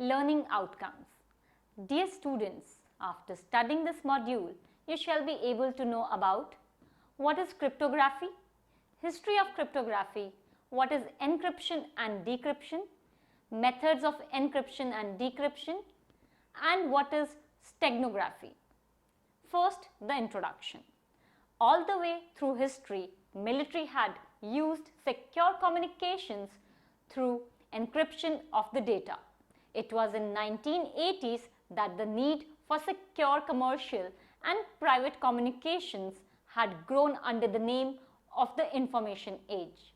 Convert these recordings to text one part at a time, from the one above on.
Learning outcomes. Dear students, after studying this module, you shall be able to know about what is cryptography, history of cryptography, what is encryption and decryption, methods of encryption and decryption, and what is steganography. First, the introduction. All the way through history, military had used secure communications through encryption of the data. It was in 1980s that the need for secure commercial and private communications had grown under the name of the information age.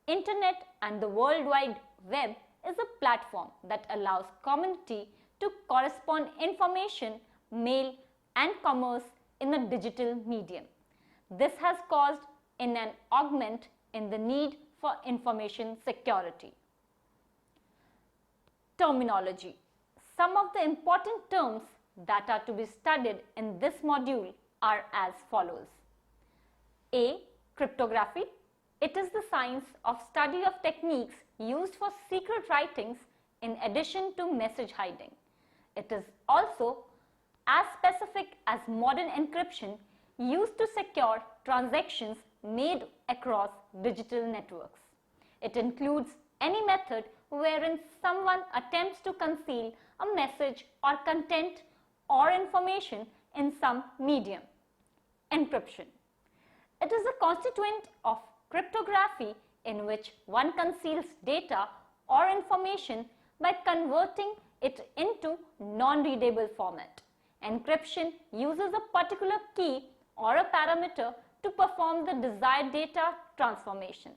Internet and the World Wide Web is a platform that allows community to correspond information, mail and commerce in a digital medium. This has caused an augment in the need for information security. Terminology. Some of the important terms that are to be studied in this module are as follows. A. Cryptography. It is the science of study of techniques used for secret writings in addition to message hiding. It is also as specific as modern encryption used to secure transactions made across digital networks. It includes any method wherein someone attempts to conceal a message or content or information in some medium. Encryption. It is a constituent of cryptography in which one conceals data or information by converting it into non-readable format. Encryption uses a particular key or a parameter to perform the desired data transformation.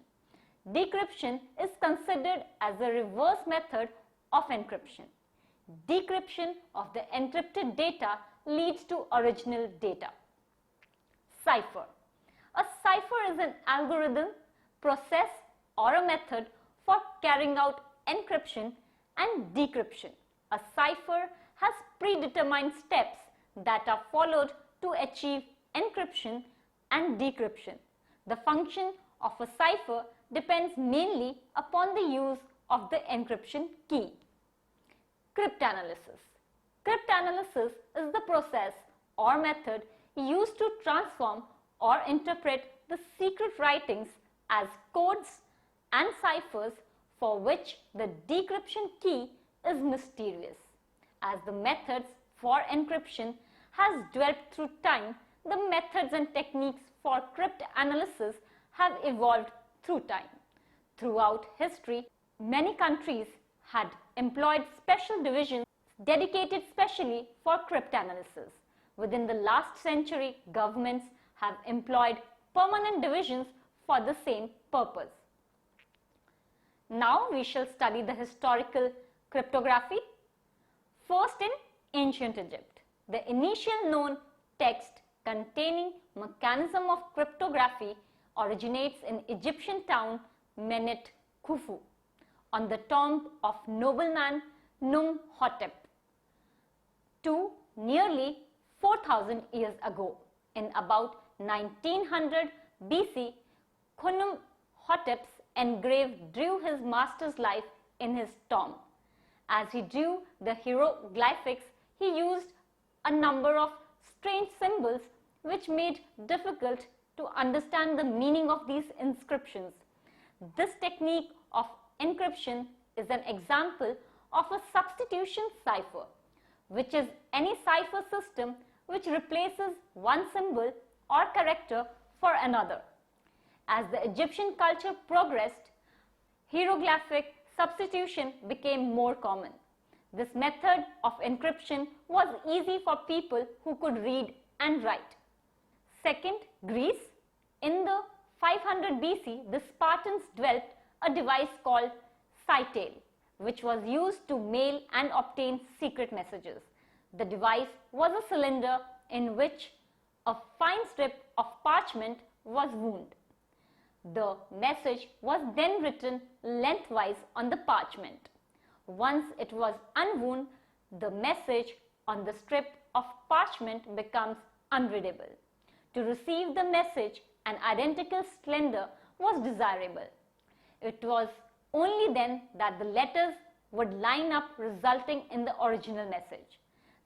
Decryption is considered as a reverse method of encryption. Decryption of the encrypted data leads to original data. Cipher. A cipher is an algorithm, process or a method for carrying out encryption and decryption. A cipher has predetermined steps that are followed to achieve encryption and decryption. The function of a cipher depends mainly upon the use of the encryption key. Cryptanalysis. Cryptanalysis is the process or method used to transform or interpret the secret writings as codes and ciphers for which the decryption key is mysterious. As the methods for encryption has developed through time, the methods and techniques for cryptanalysis have evolved through time. Throughout history, many countries had employed special divisions dedicated specially for cryptanalysis. Within the last century, governments have employed permanent divisions for the same purpose. Now we shall study the historical cryptography. First, in ancient Egypt, the initial known text containing mechanism of cryptography originates in Egyptian town Menet Khufu on the tomb of nobleman Num-Hotep to nearly 4000 years ago. In about 1900 BC, Khnum-Hotep's engrave drew his master's life in his tomb. As he drew the hieroglyphics, he used a number of strange symbols which made difficult to understand the meaning of these inscriptions. This technique of encryption is an example of a substitution cipher, which is any cipher system which replaces one symbol or character for another. As the Egyptian culture progressed, hieroglyphic substitution became more common. This method of encryption was easy for people who could read and write. Second, Greece. In the 500 BC, the Spartans developed a device called Cytale, which was used to mail and obtain secret messages. The device was a cylinder in which a fine strip of parchment was wound. The message was then written lengthwise on the parchment. Once it was unwound, the message on the strip of parchment becomes unreadable. To receive the message, an identical cylinder was desirable. It was only then that the letters would line up, resulting in the original message.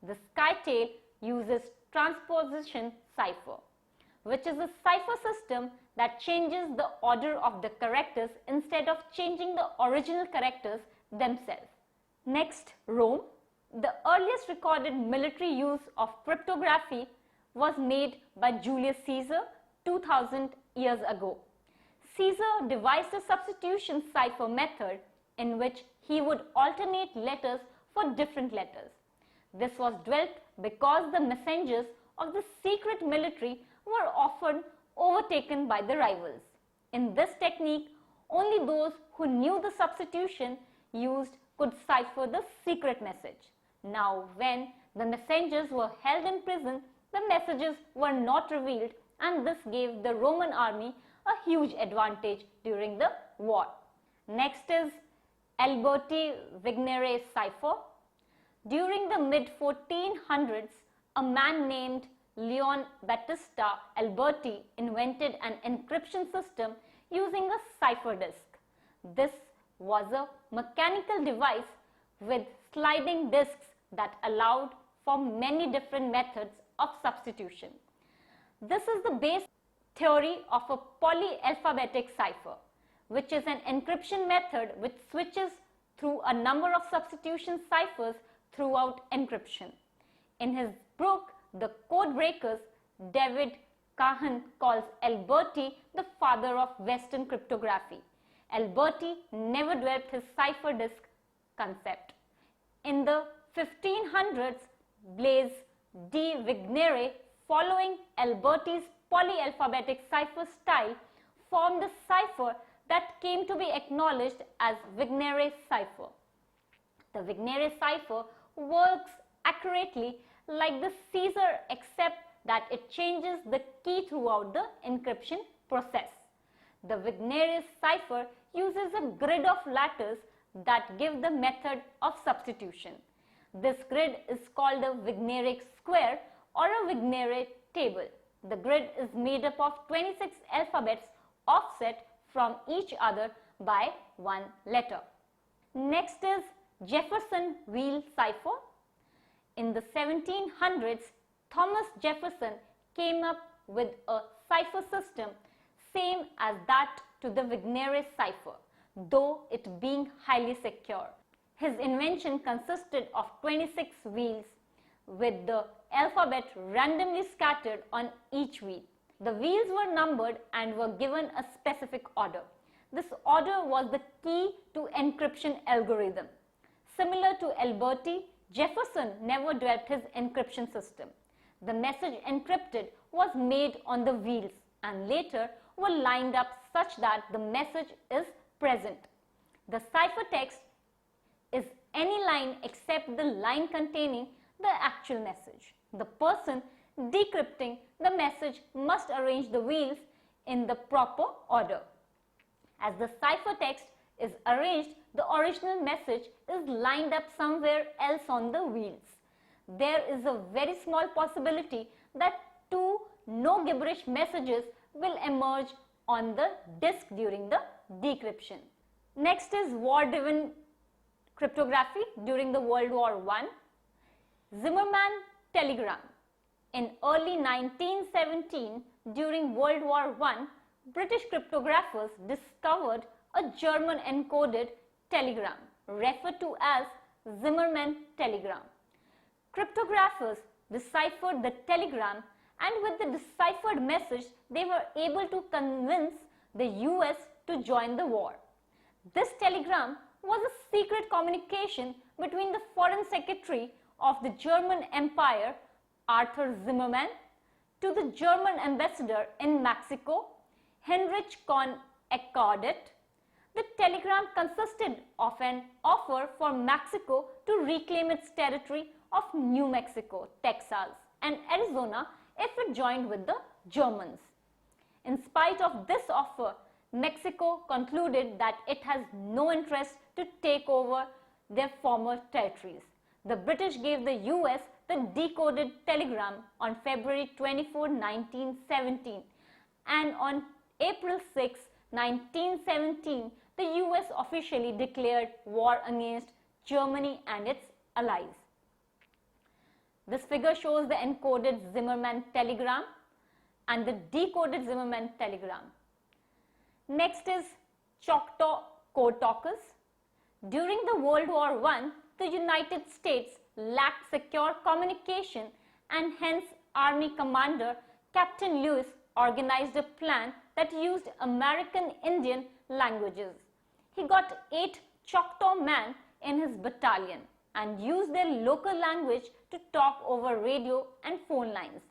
The SkyTale uses transposition cipher, which is a cipher system that changes the order of the characters instead of changing the original characters themselves. Next, Rome. The earliest recorded military use of cryptography was made by Julius Caesar 2000 years ago. Caesar devised a substitution cipher method in which he would alternate letters for different letters. This was developed because the messengers of the secret military were often overtaken by the rivals. In this technique, only those who knew the substitution used could cipher the secret message. Now, when the messengers were held in prison, the messages were not revealed, and this gave the Roman army a huge advantage during the war. Next is Alberti-Vignere cipher. During the mid-1400s, a man named Leon Battista Alberti invented an encryption system using a cipher disk. This was a mechanical device with sliding disks that allowed for many different methods of substitution. This is the base theory of a polyalphabetic cipher, which is an encryption method which switches through a number of substitution ciphers throughout encryption. In his book, The Code Breakers, David Kahan calls Alberti the father of Western cryptography. Alberti never developed his cipher disk concept. In the 1500s, Blaise de Vignere, following Alberti's polyalphabetic cipher style, formed a cipher that came to be acknowledged as Vignere cipher. The Vignere cipher works accurately like the Caesar, except that it changes the key throughout the encryption process. The Vignere cipher uses a grid of letters that give the method of substitution. This grid is called a Vigneric square or a Vignere table. The grid is made up of 26 alphabets offset from each other by one letter. Next is Jefferson wheel cipher. In the 1700s, Thomas Jefferson came up with a cipher system same as that to the Vignere cipher, though it being highly secure. His invention consisted of 26 wheels with the alphabet randomly scattered on each wheel. The wheels were numbered and were given a specific order. This order was the key to encryption algorithm. Similar to Alberti, Jefferson never developed his encryption system. The message encrypted was made on the wheels and later were lined up such that the message is present. The ciphertext is any line except the line containing the actual message. The person decrypting the message must arrange the wheels in the proper order. As the ciphertext is arranged, the original message is lined up somewhere else on the wheels. There is a very small possibility that two no gibberish messages will emerge on the disk during the decryption. Next is war-driven cryptography during the World War I. Zimmermann telegram. In early 1917, during World War I, British cryptographers discovered a German encoded telegram referred to as Zimmermann telegram. Cryptographers deciphered the telegram, and with the deciphered message, they were able to convince the US to join the war. This telegram was a secret communication between the Foreign Secretary of the German Empire, Arthur Zimmermann, to the German ambassador in Mexico, Heinrich von Eckhardt. The telegram consisted of an offer for Mexico to reclaim its territory of New Mexico, Texas, and Arizona if it joined with the Germans. In spite of this offer, Mexico concluded that it has no interest to take over their former territories. The British gave the US the decoded telegram on February 24, 1917, and on April 6, 1917, the US officially declared war against Germany and its allies. This figure shows the encoded Zimmermann telegram and the decoded Zimmermann telegram. Next is Choctaw Code Talkers. During the World War I, the United States lacked secure communication, and hence Army Commander Captain Lewis organized a plan that used American Indian languages. He got 8 Choctaw men in his battalion and used their local language to talk over radio and phone lines.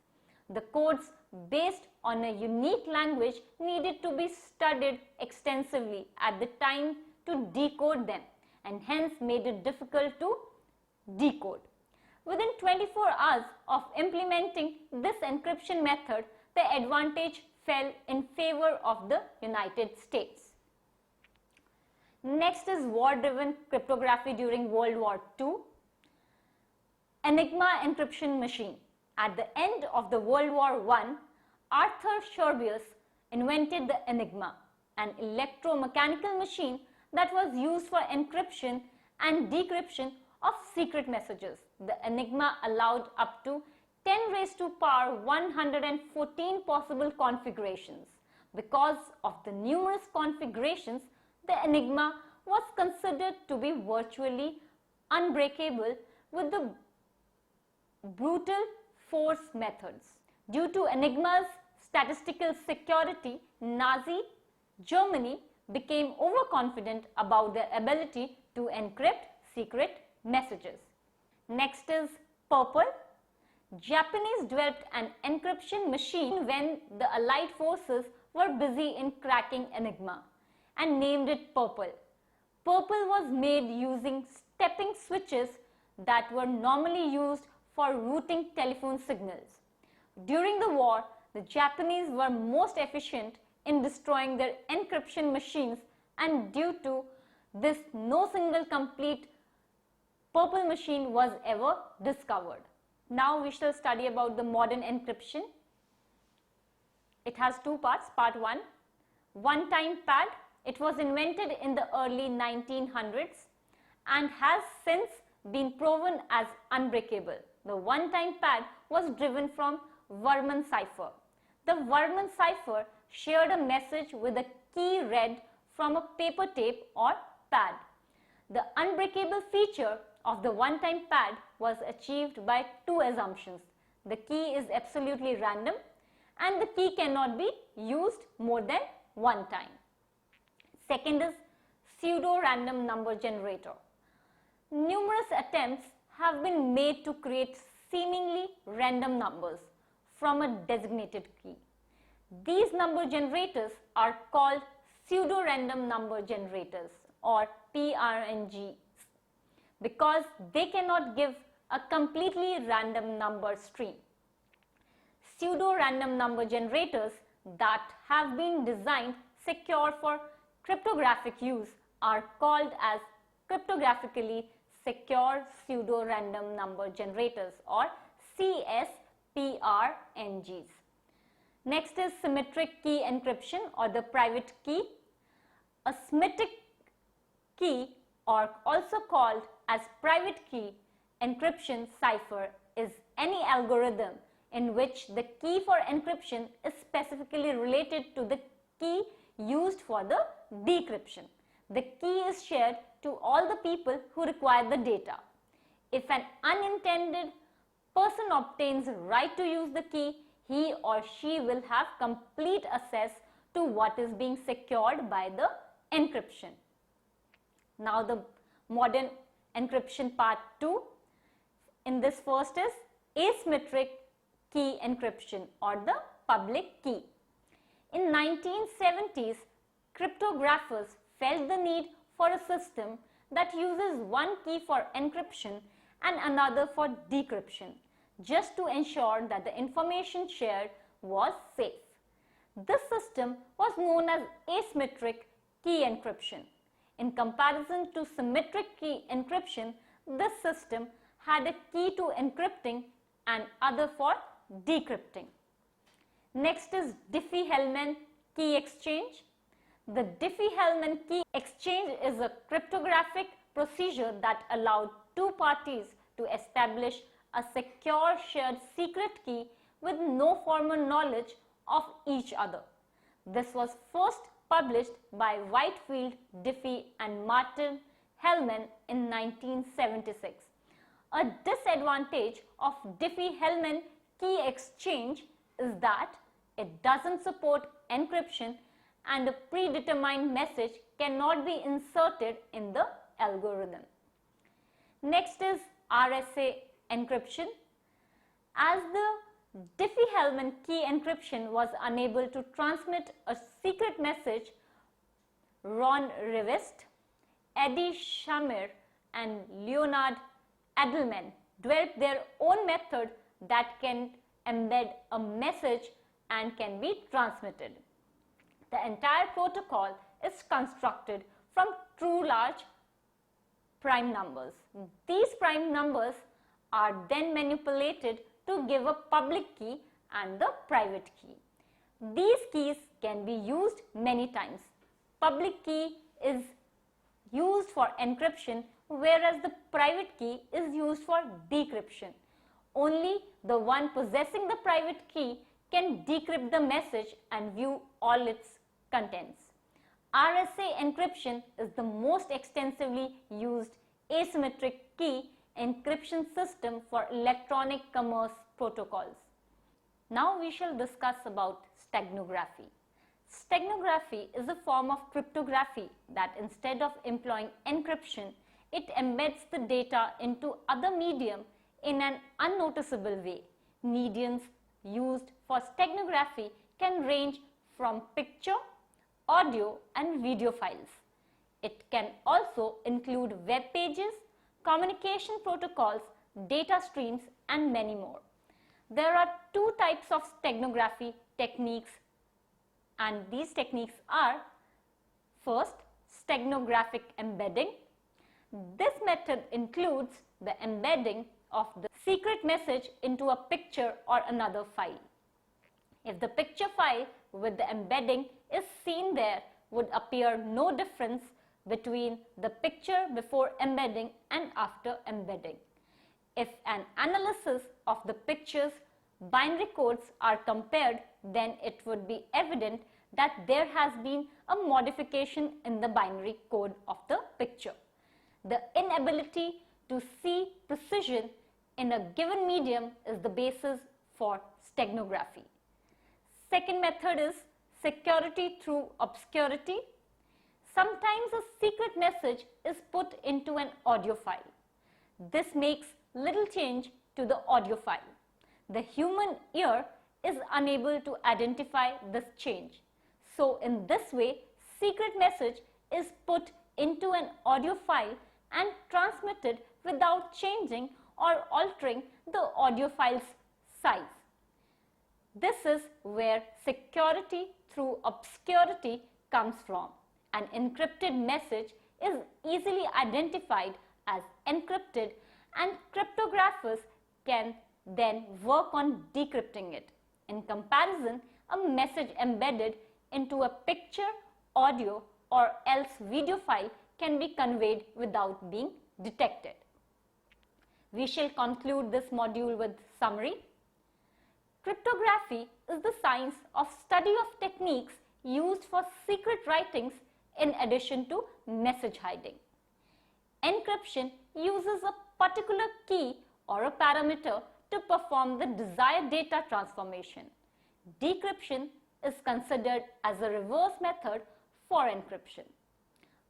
The codes based on a unique language needed to be studied extensively at the time to decode them, and hence made it difficult to decode. Within 24 hours of implementing this encryption method, the advantage fell in favor of the United States. Next is war-driven cryptography during World War II. Enigma encryption machine. At the end of the World War I, Arthur Scherbius invented the Enigma, an electromechanical machine that was used for encryption and decryption of secret messages. The Enigma allowed up to 10 raised to power 114 possible configurations. Because of the numerous configurations, the Enigma was considered to be virtually unbreakable with the brutal force methods. Due to Enigma's statistical security, Nazi Germany became overconfident about their ability to encrypt secret messages. Next is Purple. Japanese developed an encryption machine when the Allied forces were busy in cracking Enigma and named it Purple. Purple was made using stepping switches that were normally used for routing telephone signals. During the war, the Japanese were most efficient in destroying their encryption machines, and due to this, no single complete Purple machine was ever discovered. Now we shall study about the modern encryption. It has two parts. Part 1, one-time pad. It was invented in the early 1900s and has since been proven as unbreakable. The one-time pad was driven from Varman cipher. The Varman cipher shared a message with a key read from a paper tape or pad. The unbreakable feature of the one-time pad was achieved by two assumptions. The key is absolutely random and the key cannot be used more than one time. Second is pseudo-random number generator. Numerous attempts have been made to create seemingly random numbers from a designated key. These number generators are called pseudo-random number generators or PRNGs because they cannot give a completely random number stream. Pseudo-random number generators that have been designed secure for cryptographic use are called as cryptographically secure pseudo-random number generators or CSPRNGs. Next is symmetric key encryption or the private key. A symmetric key, or also called as private key encryption cipher, is any algorithm in which the key for encryption is specifically related to the key used for the decryption. The key is shared to all the people who require the data. If an unintended person obtains right to use the key, he or she will have complete access to what is being secured by the encryption. Now the modern encryption part 2. In this first is asymmetric key encryption or the public key. In 1970s, cryptographers felt the need for a system that uses one key for encryption and another for decryption, just to ensure that the information shared was safe. This system was known as asymmetric key encryption. In comparison to symmetric key encryption, this system had a key to encrypting and other for decrypting. Next is Diffie-Hellman key exchange. The Diffie-Hellman key exchange is a cryptographic procedure that allowed two parties to establish a secure shared secret key with no formal knowledge of each other. This was first published by Whitefield, Diffie and Martin Hellman in 1976. A disadvantage of Diffie-Hellman key exchange is that it doesn't support encryption and a predetermined message cannot be inserted in the algorithm. Next is RSA encryption. As the Diffie-Hellman key encryption was unable to transmit a secret message, Ron Rivest, Eddie Shamir and Leonard Adleman developed their own method that can embed a message and can be transmitted. The entire protocol is constructed from true large prime numbers. These prime numbers are then manipulated to give a public key and the private key. These keys can be used many times. Public key is used for encryption, whereas the private key is used for decryption. Only the one possessing the private key can decrypt the message and view all its contents. RSA encryption is the most extensively used asymmetric key encryption system for electronic commerce protocols. Now we shall discuss about steganography. Steganography is a form of cryptography that instead of employing encryption, it embeds the data into other medium in an unnoticeable way. Mediums used for steganography can range from picture, audio and video files. It can also include web pages, communication protocols, data streams and many more. There are two types of steganography techniques, and these techniques are: first, steganographic embedding. This method includes the embedding of the secret message into a picture or another file. If the picture file with the embedding is seen, there would appear no difference between the picture before embedding and after embedding. If an analysis of the picture's binary codes are compared, then it would be evident that there has been a modification in the binary code of the picture. The inability to see precision in a given medium is the basis for steganography. Second method is security through obscurity. Sometimes a secret message is put into an audio file. This makes little change to the audio file. The human ear is unable to identify this change. So in this way, secret message is put into an audio file and transmitted without changing or altering the audio file's size. This is where security through obscurity comes from. An encrypted message is easily identified as encrypted, and cryptographers can then work on decrypting it. In comparison, a message embedded into a picture, audio or else video file can be conveyed without being detected. We shall conclude this module with summary. Cryptography is the science of study of techniques used for secret writings in addition to message hiding. Encryption uses a particular key or a parameter to perform the desired data transformation. Decryption is considered as a reverse method for encryption.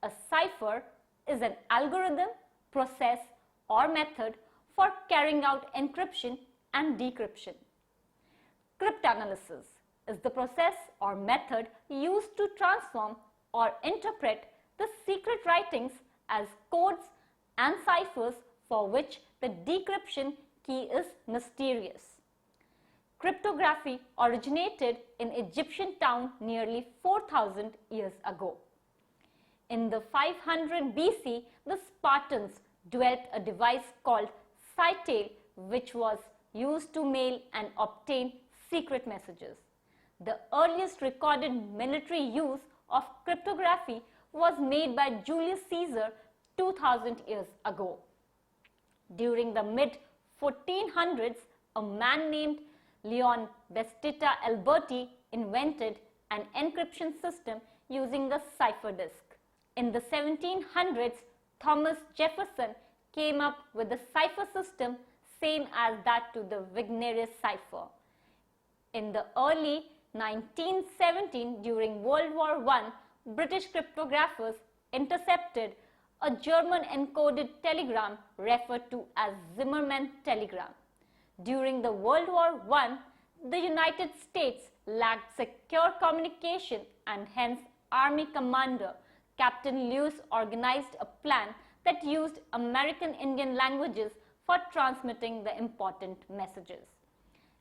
A cipher is an algorithm, process or method for carrying out encryption and decryption. Cryptanalysis is the process or method used to transform or interpret the secret writings as codes and ciphers for which the decryption key is mysterious. Cryptography originated in Egyptian town nearly 4,000 years ago. In the 500 BC, the Spartans developed a device called cytale, which was used to mail and obtain secret messages. The earliest recorded military use of cryptography was made by Julius Caesar 2000 years ago. During the mid-1400s, a man named Leon Battista Alberti invented an encryption system using a cipher disk. In the 1700s, Thomas Jefferson came up with a cipher system same as that to the Vignerius cipher. In the early 1917, during World War I, British cryptographers intercepted a German encoded telegram referred to as Zimmermann telegram. During the World War I, the United States lacked secure communication, and hence Army Commander Captain Lewis organized a plan that used American Indian languages for transmitting the important messages.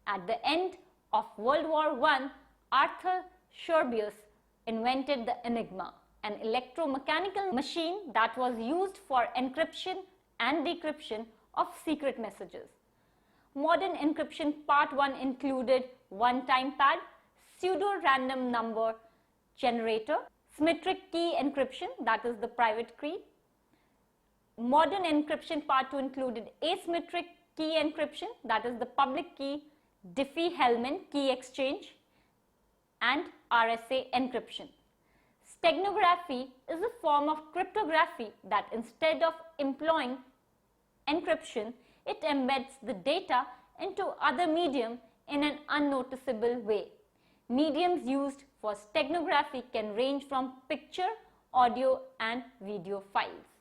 At the end of World War I, Arthur Scherbius invented the Enigma, an electromechanical machine that was used for encryption and decryption of secret messages. Modern encryption part 1 included one-time pad, pseudo-random number generator, symmetric key encryption, that is the private key. Modern encryption part 2 included asymmetric key encryption, that is the public key, Diffie-Hellman key exchange, and RSA encryption. Steganography is a form of cryptography that instead of employing encryption, it embeds the data into other medium in an unnoticeable way. Mediums used for steganography can range from picture, audio, and video files.